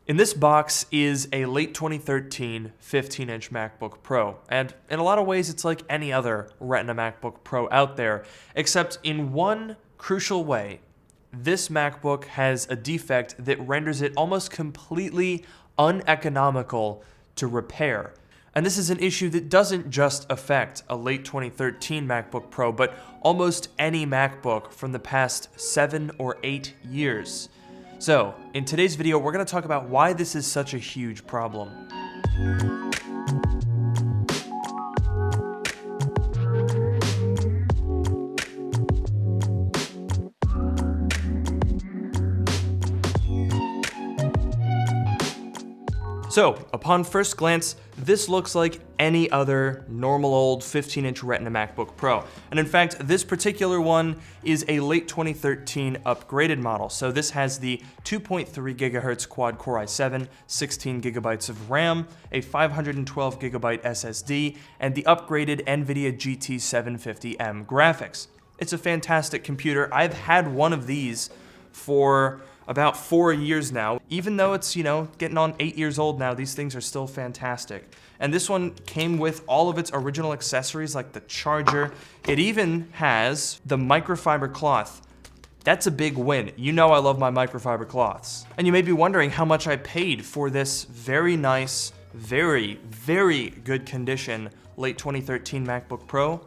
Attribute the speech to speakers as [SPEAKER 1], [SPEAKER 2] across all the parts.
[SPEAKER 1] In this box is a late 2013 15-inch MacBook Pro, and in a lot of ways it's like any other Retina MacBook Pro out there, except in one crucial way. This MacBook has a defect that renders it almost completely uneconomical to repair. And this is an issue that doesn't just affect a late 2013 MacBook Pro, but almost any MacBook from the past 7 or 8 years. So, in today's video, we're going to talk about why this is such a huge problem. So, upon first glance, this looks like any other normal old 15-inch Retina MacBook Pro. And in fact, this particular one is a late 2013 upgraded model. So this has the 2.3 GHz quad-core i7, 16 GB of RAM, a 512 GB SSD, and the upgraded NVIDIA GT 750M graphics. It's a fantastic computer. I've had one of these for about 4 years now. Even though it's, getting on 8 years old now, these things are still fantastic. And this one came with all of its original accessories like the charger. It even has the microfiber cloth. That's a big win. You know I love my microfiber cloths. And you may be wondering how much I paid for this very nice, very, very good condition late 2013 MacBook Pro.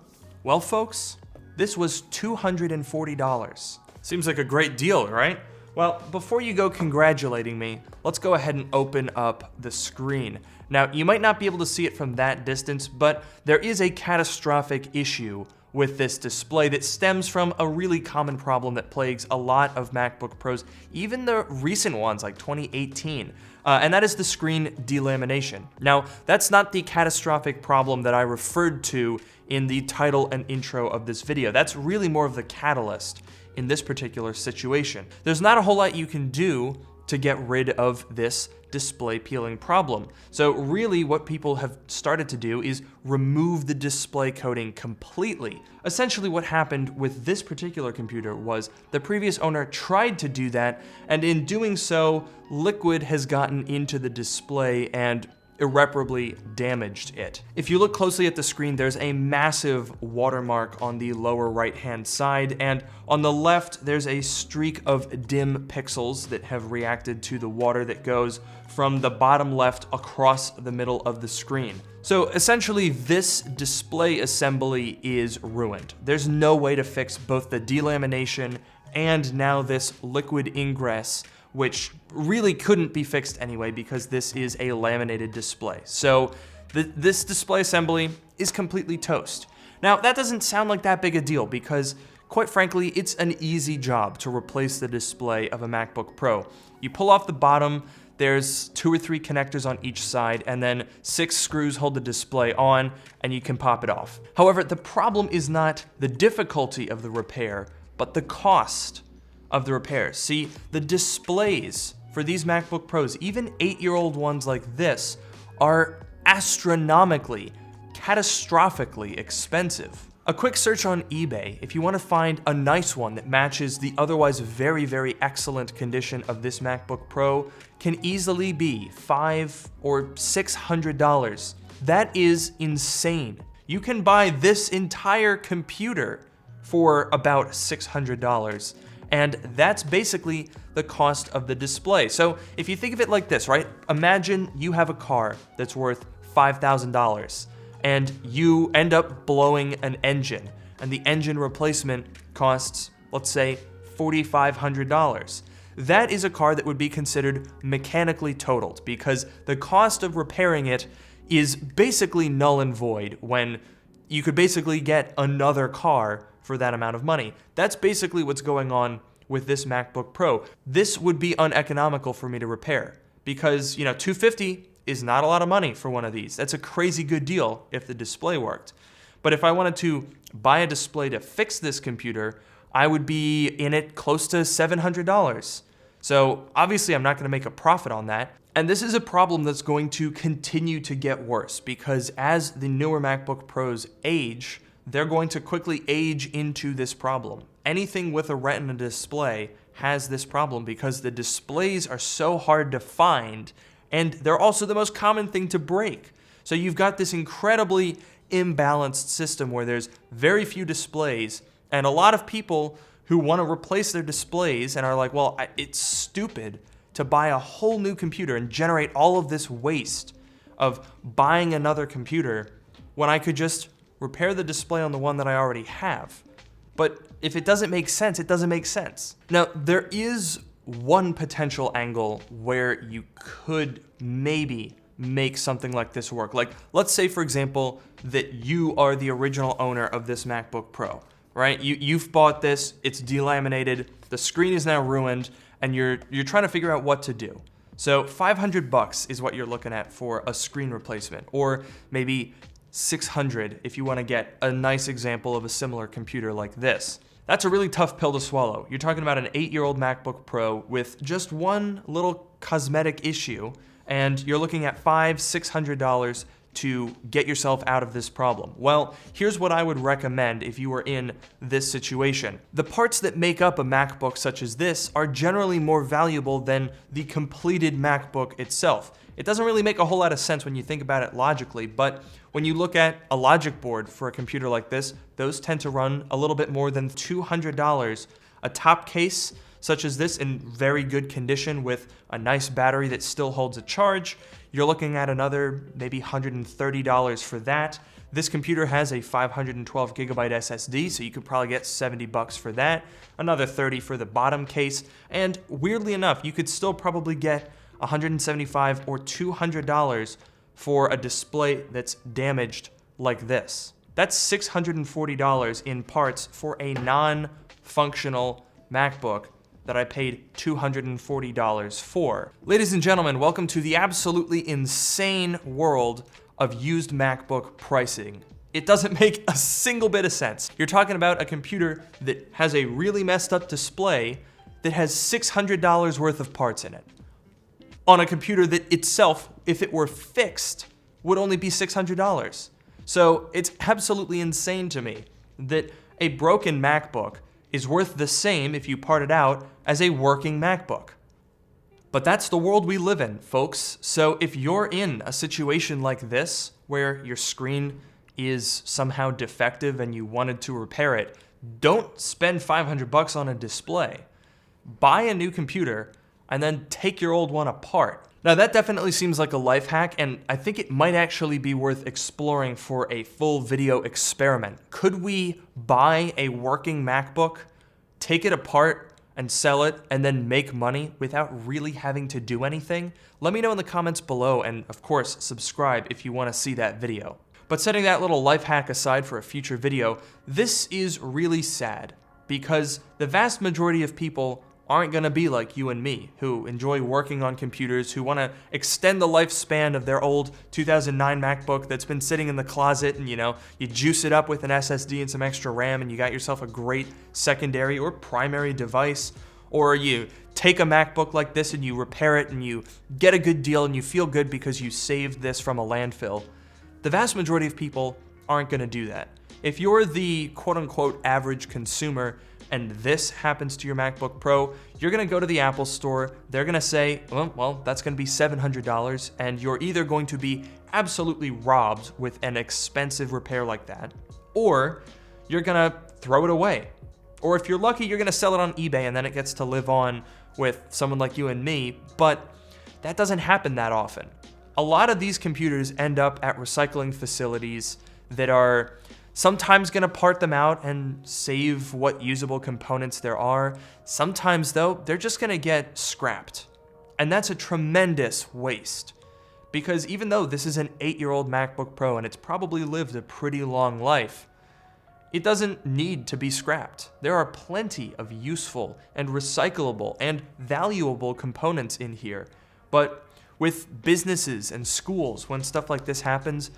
[SPEAKER 1] Well, folks, this was $240. Seems like a great deal, right? Well, before you go congratulating me, let's go ahead and open up the screen. Now, you might not be able to see it from that distance, but there is a catastrophic issue with this display that stems from a really common problem that plagues a lot of MacBook Pros, even the recent ones like 2018, and that is the screen delamination. Now, that's not the catastrophic problem that I referred to in the title and intro of this video. That's really more of the catalyst in this particular situation. There's not a whole lot you can do to get rid of this display peeling problem. So really what people have started to do is remove the display coating completely. Essentially what happened with this particular computer was the previous owner tried to do that, and in doing so, liquid has gotten into the display and irreparably damaged it. If you look closely at the screen, there's a massive watermark on the lower right-hand side, and on the left, there's a streak of dim pixels that have reacted to the water that goes from the bottom left across the middle of the screen. So essentially, this display assembly is ruined. There's no way to fix both the delamination and now this liquid ingress, which really couldn't be fixed anyway because this is a laminated display. So this display assembly is completely toast. Now, that doesn't sound like that big a deal because, quite frankly, it's an easy job to replace the display of a MacBook Pro. You pull off the bottom, there's 2 or 3 connectors on each side, and then 6 screws hold the display on, and you can pop it off. However, the problem is not the difficulty of the repair, but the cost of the repairs. See, the displays for these MacBook Pros, even 8-year-old ones like this, are astronomically, catastrophically expensive. A quick search on eBay, if you want to find a nice one that matches the otherwise very, very excellent condition of this MacBook Pro, can easily be $500 or $600. That is insane. You can buy this entire computer for about $600. And that's basically the cost of the display. So if you think of it like this, right? Imagine you have a car that's worth $5,000 and you end up blowing an engine, and the engine replacement costs, let's say, $4,500. That is a car that would be considered mechanically totaled because the cost of repairing it is basically null and void when you could basically get another car for that amount of money. That's basically what's going on with this MacBook Pro. This would be uneconomical for me to repair because, $250 is not a lot of money for one of these. That's a crazy good deal if the display worked. But if I wanted to buy a display to fix this computer, I would be in it close to $700. So obviously I'm not going to make a profit on that. And this is a problem that's going to continue to get worse because as the newer MacBook Pros age, they're going to quickly age into this problem. Anything with a Retina display has this problem because the displays are so hard to find, and they're also the most common thing to break. So you've got this incredibly imbalanced system where there's very few displays, and a lot of people who want to replace their displays and are like, well, it's stupid to buy a whole new computer and generate all of this waste of buying another computer when I could just repair the display on the one that I already have. But if it doesn't make sense, it doesn't make sense. Now, there is one potential angle where you could maybe make something like this work. Like, let's say, for example, that you are the original owner of this MacBook Pro, right? You've bought this, it's delaminated, the screen is now ruined, and you're trying to figure out what to do. So $500 is what you're looking at for a screen replacement, or maybe $600 if you want to get a nice example of a similar computer like this. That's a really tough pill to swallow. You're talking about an 8-year-old MacBook Pro with just one little cosmetic issue, and you're looking at $500-$600 to get yourself out of this problem. Well, here's what I would recommend if you were in this situation. The parts that make up a MacBook such as this are generally more valuable than the completed MacBook itself. It doesn't really make a whole lot of sense when you think about it logically, but when you look at a logic board for a computer like this, those tend to run a little bit more than $200. A top case such as this in very good condition with a nice battery that still holds a charge, you're looking at another maybe $130 for that. This computer has a 512 gigabyte SSD, so you could probably get $70 for that, another $30 for the bottom case, and weirdly enough, you could still probably get $175 or $200 for a display that's damaged like this. That's $640 in parts for a non-functional MacBook that I paid $240 for. Ladies and gentlemen, welcome to the absolutely insane world of used MacBook pricing. It doesn't make a single bit of sense. You're talking about a computer that has a really messed up display that has $600 worth of parts in it, on a computer that itself, if it were fixed, would only be $600. So it's absolutely insane to me that a broken MacBook is worth the same if you part it out as a working MacBook. But that's the world we live in, folks. So if you're in a situation like this, where your screen is somehow defective and you wanted to repair it, don't spend $500 on a display. Buy a new computer and then take your old one apart. Now that definitely seems like a life hack, and I think it might actually be worth exploring for a full video experiment. Could we buy a working MacBook, take it apart, and sell it, and then make money without really having to do anything? Let me know in the comments below, and of course, subscribe if you want to see that video. But setting that little life hack aside for a future video, this is really sad, because the vast majority of people aren't gonna be like you and me, who enjoy working on computers, who wanna extend the lifespan of their old 2009 MacBook that's been sitting in the closet, and you juice it up with an SSD and some extra RAM and you got yourself a great secondary or primary device. Or you take a MacBook like this and you repair it and you get a good deal and you feel good because you saved this from a landfill. The vast majority of people aren't gonna do that. If you're the quote-unquote average consumer and this happens to your MacBook Pro, you're gonna go to the Apple store, they're gonna say, well, that's gonna be $700, and you're either going to be absolutely robbed with an expensive repair like that, or you're gonna throw it away. Or if you're lucky, you're gonna sell it on eBay and then it gets to live on with someone like you and me, but that doesn't happen that often. A lot of these computers end up at recycling facilities that are sometimes gonna part them out and save what usable components there are. Sometimes though, they're just gonna get scrapped. And that's a tremendous waste. Because even though this is an 8-year-old MacBook Pro and it's probably lived a pretty long life, it doesn't need to be scrapped. There are plenty of useful and recyclable and valuable components in here. But with businesses and schools, when stuff like this happens,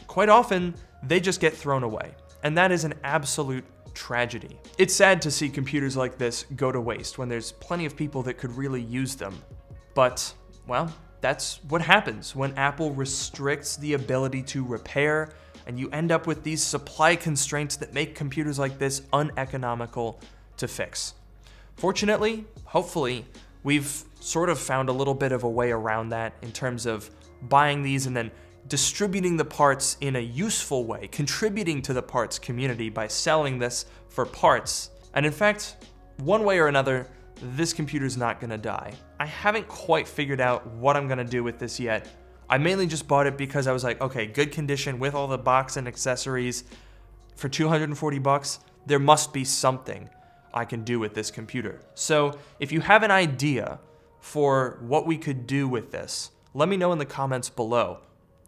[SPEAKER 1] quite often, they just get thrown away. And that is an absolute tragedy. It's sad to see computers like this go to waste when there's plenty of people that could really use them. But, well, that's what happens when Apple restricts the ability to repair, and you end up with these supply constraints that make computers like this uneconomical to fix. Fortunately, hopefully, we've sort of found a little bit of a way around that in terms of buying these and then distributing the parts in a useful way, contributing to the parts community by selling this for parts. And in fact, one way or another, this computer's not gonna die. I haven't quite figured out what I'm gonna do with this yet. I mainly just bought it because I was like, okay, good condition with all the box and accessories for 240 bucks, there must be something I can do with this computer. So if you have an idea for what we could do with this, let me know in the comments below.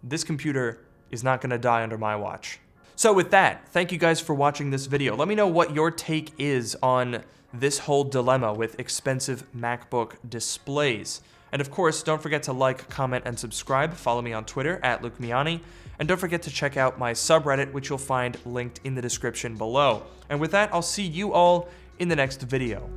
[SPEAKER 1] This computer is not gonna die under my watch. So with that, thank you guys for watching this video. Let me know what your take is on this whole dilemma with expensive MacBook displays. And of course, don't forget to like, comment, and subscribe. Follow me on Twitter @LukeMiani. And don't forget to check out my subreddit, which you'll find linked in the description below. And with that, I'll see you all in the next video.